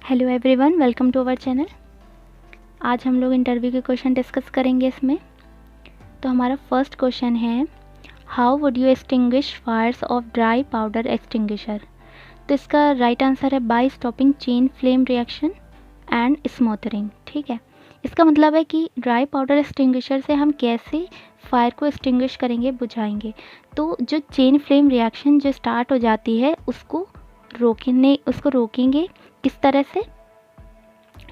Hello everyone, welcome to our channel. आज हम लोग इंटरव्यू के क्वेश्चन डिस्कस करेंगे इसमें। तो हमारा फर्स्ट क्वेश्चन है, how would you extinguish fires of dry powder extinguisher. तो इसका राइट आंसर है by stopping chain flame reaction and smothering. ठीक है, इसका मतलब है कि ड्राई पाउडर एक्सटिंग्विशर से हम कैसे फायर को एक्सटिंग्विश करेंगे, बुझाएंगे। तो जो चेन फ्लेम रिएक्शन जो स्टार्ट हो जाती है उसको रोकेंगे किस तरह से,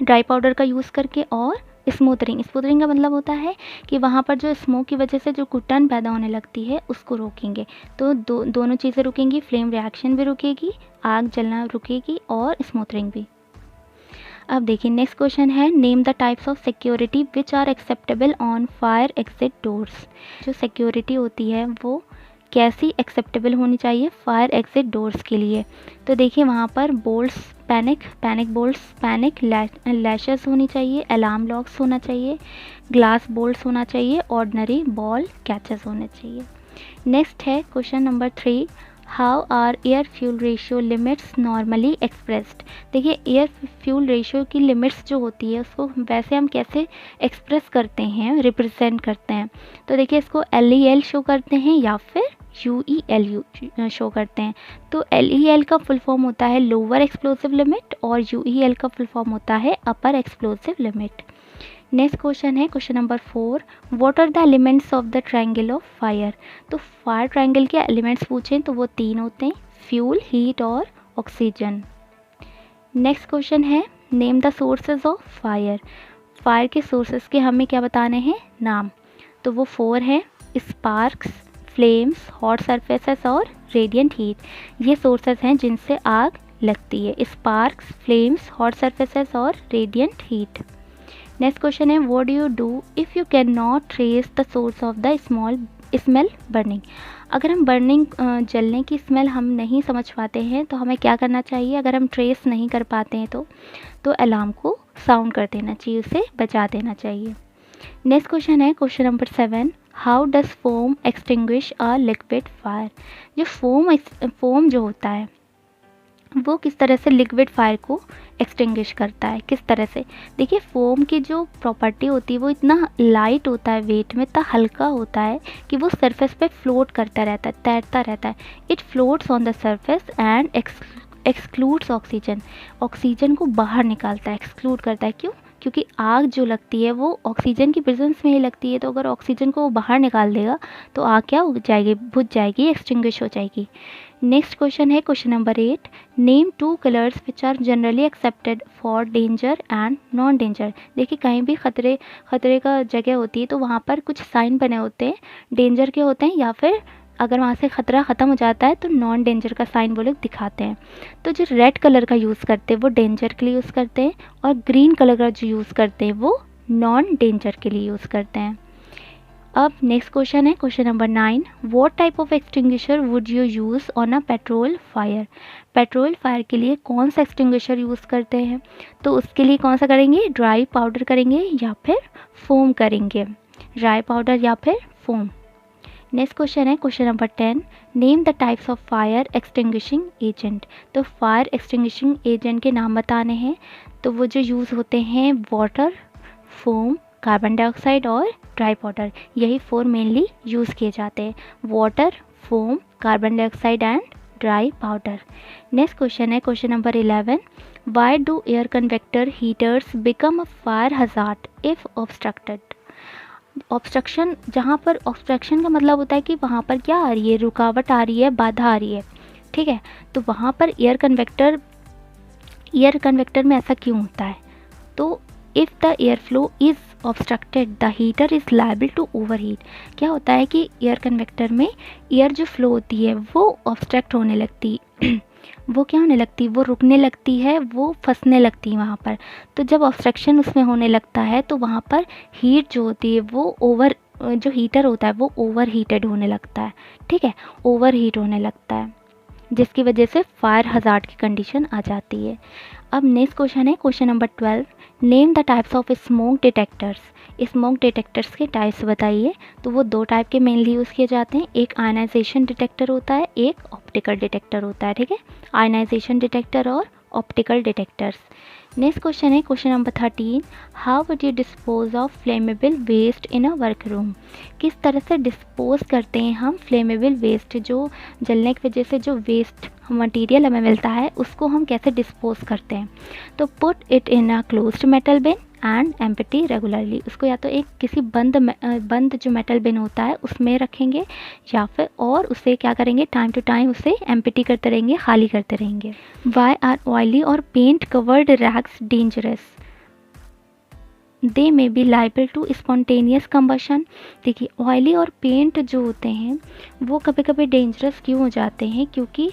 ड्राई पाउडर का यूज़ करके। और स्मूथरिंग का मतलब होता है कि वहाँ पर जो स्मोक की वजह से जो घुटन पैदा होने लगती है उसको रोकेंगे। तो दोनों चीज़ें रुकेंगी, फ्लेम रिएक्शन भी रुकेगी, आग जलना रुकेगी और स्मूथरिंग भी। अब देखिए नेक्स्ट क्वेश्चन है, name the types of security which are acceptable on fire exit doors. जो सिक्योरिटी होती है वो कैसी एक्सेप्टेबल होनी चाहिए फायर एग्जिट डोर्स के लिए। तो देखिए वहाँ पर bolts, panic bolts, panic latches होनी चाहिए, अलार्म लॉक्स होना चाहिए, ग्लास बोल्ट्स होना चाहिए, ऑर्डिनरी बॉल कैचेस होने चाहिए। नेक्स्ट है question number 3, how are air fuel ratio limits normally expressed. देखिए एयर फ्यूल रेशियो की लिमिट्स जो होती है उसको वैसे हम कैसे एक्सप्रेस करते हैं, रिप्रेजेंट करते हैं। तो देखिए इसको LEL शो करते हैं या फिर UEL शो करते हैं। तो LEL का फुल फॉर्म होता है लोअर एक्सप्लोसिव लिमिट और UEL का फुल फॉर्म होता है upper explosive limit. Next question है question number 4, what are the elements of the triangle of fire. तो फायर ट्रायंगल के एलिमेंट्स पूछें तो वो 3 होते हैं, फ्यूल, हीट और ऑक्सीजन। नेक्स्ट क्वेश्चन है, name the sources of fire. Fire के सोर्सेज के हमें क्या बताने हैं, नाम। तो वो 4 हैं, स्पार्क्स, फ्लेम्स, हॉट सरफेसेस और रेडिएंट हीट। ये सोर्सेज हैं जिनसे आग लगती है, स्पार्क्स, फ्लेम्स, हॉट सरफेसेस और रेडिएंट हीट। नेक्स्ट क्वेश्चन है, what do you do if you can not trace the source of the smell burning. अगर हम जलने की स्मेल हम नहीं समझ पाते हैं तो हमें क्या करना चाहिए, अगर हम ट्रेस नहीं कर पाते हैं तो अलार्म को साउंड कर देना चाहिए, उसे बचा देना चाहिए। नेक्स्ट क्वेश्चन है question number 7, how does foam extinguish a liquid fire. जो फोम जो होता है वो किस तरह से लिक्विड फायर को एक्सटिंग्विश करता है, किस तरह से। देखिए फोम की जो प्रॉपर्टी होती है वो इतना लाइट होता है, वेट में इतना हल्का होता है कि वो सरफेस पे फ्लोट करता रहता है, तैरता रहता है। It floats on the surface and excludes oxygen. Oxygen को बाहर निकालता है, एक्सक्लूड करता है। क्यों? क्योंकि आग जो लगती है वो ऑक्सीजन की प्रेजेंस में ही लगती है। तो अगर ऑक्सीजन को वो बाहर निकाल देगा तो आग क्या हो जाएगी, बुझ जाएगी, एक्सटिंग्विश हो जाएगी। नेक्स्ट क्वेश्चन है question number 8, name 2 colours which are generally accepted for danger and non danger. देखिए कहीं भी खतरे का जगह होती है तो वहाँ पर कुछ साइन बने होते हैं, डेंजर के होते हैं या फिर अगर वहाँ से ख़तरा ख़त्म हो जाता है तो नॉन डेंजर का साइन वो लोग दिखाते हैं। तो जो रेड कलर का यूज़ करते हैं वो डेंजर के लिए यूज़ करते हैं और ग्रीन कलर का जो यूज़ करते हैं वो नॉन डेंजर के लिए यूज़ करते हैं। अब नेक्स्ट क्वेश्चन है question number 9, what type of extinguisher would you use on a petrol fire. Petrol fire के लिए कौन सा एक्सटिंग्विशर यूज़ करते हैं। तो उसके लिए कौन सा करेंगे, ड्राई पाउडर करेंगे या फिर फोम करेंगे, ड्राई पाउडर या फिर फोम। नेक्स्ट क्वेश्चन है question number 10, name the types of fire extinguishing agent. तो फायर एक्सटिंग्विशिंग एजेंट के नाम बताने हैं। तो वो जो यूज़ होते हैं वाटर, फोम, कार्बन डाइऑक्साइड और ड्राई पाउडर, यही 4 मेनली यूज़ किए जाते हैं, water, foam, carbon dioxide and dry powder. Next question है question number 11, why do air convector heaters become a fire hazard if obstructed. Obstruction, जहाँ पर obstruction का मतलब होता है कि वहाँ पर क्या आ रही है, रुकावट आ रही है, बाधा आ रही है। ठीक है, तो वहाँ पर एयर कन्वेक्टर में ऐसा क्यों होता है। तो if the air flow is obstructed the heater is liable to overheat. क्या होता है कि एयर कन्वेक्टर में एयर जो फ्लो होती है वो ऑब्स्ट्रक्ट होने लगती वो क्या होने लगती है, वो रुकने लगती है, वो फंसने लगती है वहाँ पर। तो जब ऑब्स्ट्रक्शन उसमें होने लगता है तो वहाँ पर हीट जो होती है वो जो हीटर होता है वो ओवर हीटेड होने लगता है। ठीक है, ओवर हीट होने लगता है जिसकी वजह से फायर हज़ार्ड की कंडीशन आ जाती है। अब नेक्स्ट क्वेश्चन है question number 12, name the types of smoke detectors. Smoke detectors के टाइप्स बताइए। तो वो 2 टाइप के मेनली यूज़ किए जाते हैं, एक आयनाइजेशन डिटेक्टर होता है, एक ऑप्टिकल डिटेक्टर होता है। ठीक है, आयनाइजेशन डिटेक्टर और ऑप्टिकल डिटेक्टर्स। नेक्स्ट क्वेश्चन है question number 13, how would you dispose of flammable waste in a work room. किस तरह से डिस्पोज करते हैं हम फ्लेमेबल वेस्ट, जो जलने की वजह से जो वेस्ट मटेरियल हमें मिलता है उसको हम कैसे डिस्पोज करते हैं। तो put it in a closed metal bin and empty regularly, उसको या तो एक किसी बंद जो मेटल बिन होता है उसमें रखेंगे, या फिर और उसे क्या करेंगे, टाइम टू टाइम उसे एम्प्टी करते रहेंगे, खाली करते रहेंगे। वाई आर ऑयली और paint covered rags dangerous, they may be liable to spontaneous combustion. देखिए ऑयली और पेंट जो होते हैं वो कभी कभी डेंजरस क्यों हो जाते हैं, क्योंकि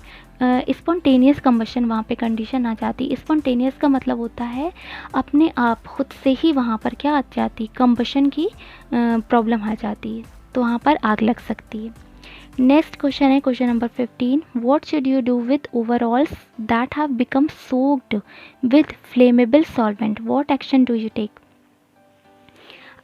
स्पॉन्टेनियस कंबशन वहाँ पे कंडीशन आ जाती। स्पॉन्टेनियस का मतलब होता है अपने आप खुद से ही वहाँ पर क्या आ जाती, कंबशन की प्रॉब्लम आ जाती है, तो वहाँ पर आग लग सकती है। नेक्स्ट क्वेश्चन है question number 15, what should you do with overalls that have become soaked with flammable solvent, what action do you take.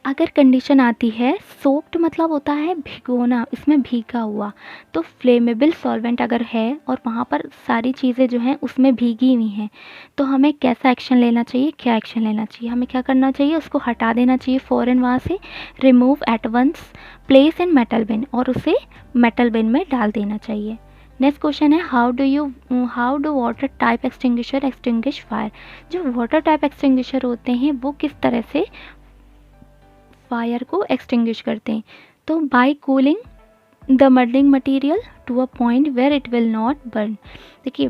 अगर कंडीशन आती है सोक्ड मतलब होता है भिगोना, इसमें भीगा हुआ, तो फ्लेमेबल सॉल्वेंट अगर है और वहाँ पर सारी चीज़ें जो हैं उसमें भीगी हुई हैं, तो हमें कैसा एक्शन लेना चाहिए, क्या एक्शन लेना चाहिए, हमें क्या करना चाहिए, उसको हटा देना चाहिए फ़ौरन वहाँ से, remove at once, place in metal bin, और उसे मेटल बिन में डाल देना चाहिए। नेक्स्ट क्वेश्चन है how do water type extinguisher extinguish fire. जो वाटर टाइप एक्सटिंग्विशर होते हैं वो किस तरह से फायर को एक्सटिंग्विश करते हैं, तो by cooling the burning material to a point where it will not burn. देखिए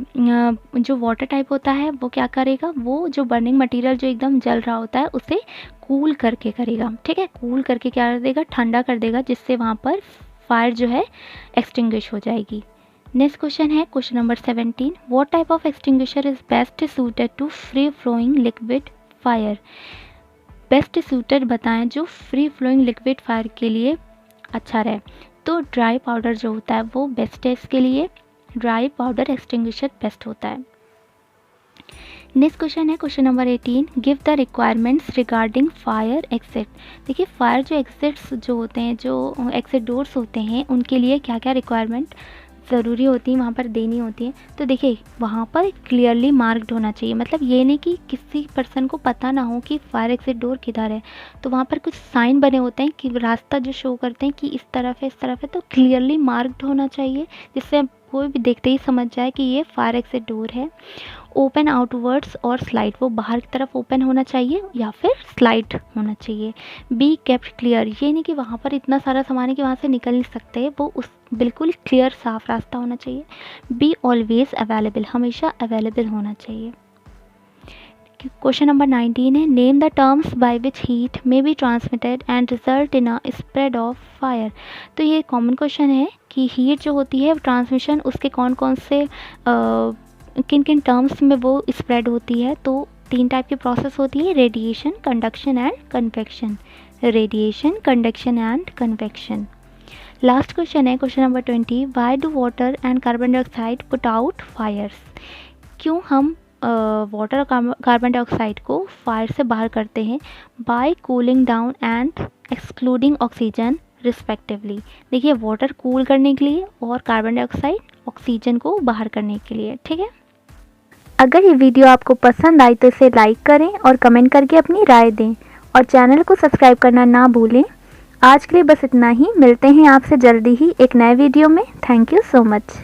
जो वाटर टाइप होता है वो क्या करेगा, वो जो बर्निंग मटेरियल जो एकदम जल रहा होता है उसे कूल करके करेगा, ठीक है, कूल करके क्या कर देगा, ठंडा कर देगा, जिससे वहाँ पर फायर जो है एक्सटिंग्विश हो जाएगी। नेक्स्ट क्वेश्चन है question number 17, what type of extinguisher is best suited to free flowing liquid fire. Best suited बताएं जो फ्री फ्लोइंग लिक्विड फायर के लिए अच्छा रहे। तो ड्राई पाउडर जो होता है वो बेस्ट है इसके लिए, ड्राई पाउडर एक्सटिंग्विशर बेस्ट होता है। नेक्स्ट क्वेश्चन है question number 18, give the requirements regarding fire exit. देखिए फायर जो एग्जिट्स जो होते हैं, जो एग्जिट डोर्स होते हैं, उनके लिए क्या क्या रिक्वायरमेंट ज़रूरी होती है वहाँ पर देनी होती है। तो देखिए वहाँ पर क्लियरली मार्क्ड होना चाहिए, मतलब ये नहीं कि किसी पर्सन को पता ना हो कि फायर एग्जिट डोर किधर है, तो वहाँ पर कुछ साइन बने होते हैं कि रास्ता जो शो करते हैं कि इस तरफ है इस तरफ है, तो क्लियरली मार्क्ड होना चाहिए, जिससे कोई भी देखते ही समझ जाए कि ये फायर एग्जिट डोर है। ओपन आउटवर्ड्स और स्लाइड, वो बाहर की तरफ ओपन होना चाहिए या फिर स्लाइड होना चाहिए। बी केप्ट क्लियर, ये नहीं कि वहाँ पर इतना सारा सामान है कि वहाँ से निकल नहीं सकते, वो उस बिल्कुल क्लियर साफ रास्ता होना चाहिए। बी ऑलवेज अवेलेबल, हमेशा अवेलेबल होना चाहिए। क्वेश्चन नंबर 19 है, name the terms by which heat may be transmitted and result in a spread of fire. तो ये कॉमन क्वेश्चन है कि हीट जो होती है ट्रांसमिशन उसके कौन कौन से किन किन टर्म्स में वो स्प्रेड होती है। तो 3 टाइप की प्रोसेस होती है, radiation, conduction and convection. Radiation, conduction and convection. Last question है question number 20, why do water and carbon dioxide put out fires. क्यों हम वाटर और कार्बन डाइऑक्साइड को फायर से बाहर करते हैं, by cooling down and excluding oxygen respectively. देखिए वाटर कूल करने के लिए और कार्बन डाइऑक्साइड ऑक्सीजन को बाहर करने के लिए, ठीक है। अगर ये वीडियो आपको पसंद आई तो इसे लाइक करें और कमेंट करके अपनी राय दें, और चैनल को सब्सक्राइब करना ना भूलें। आज के लिए बस इतना ही, मिलते हैं आपसे जल्दी ही एक नए वीडियो में। Thank you so much.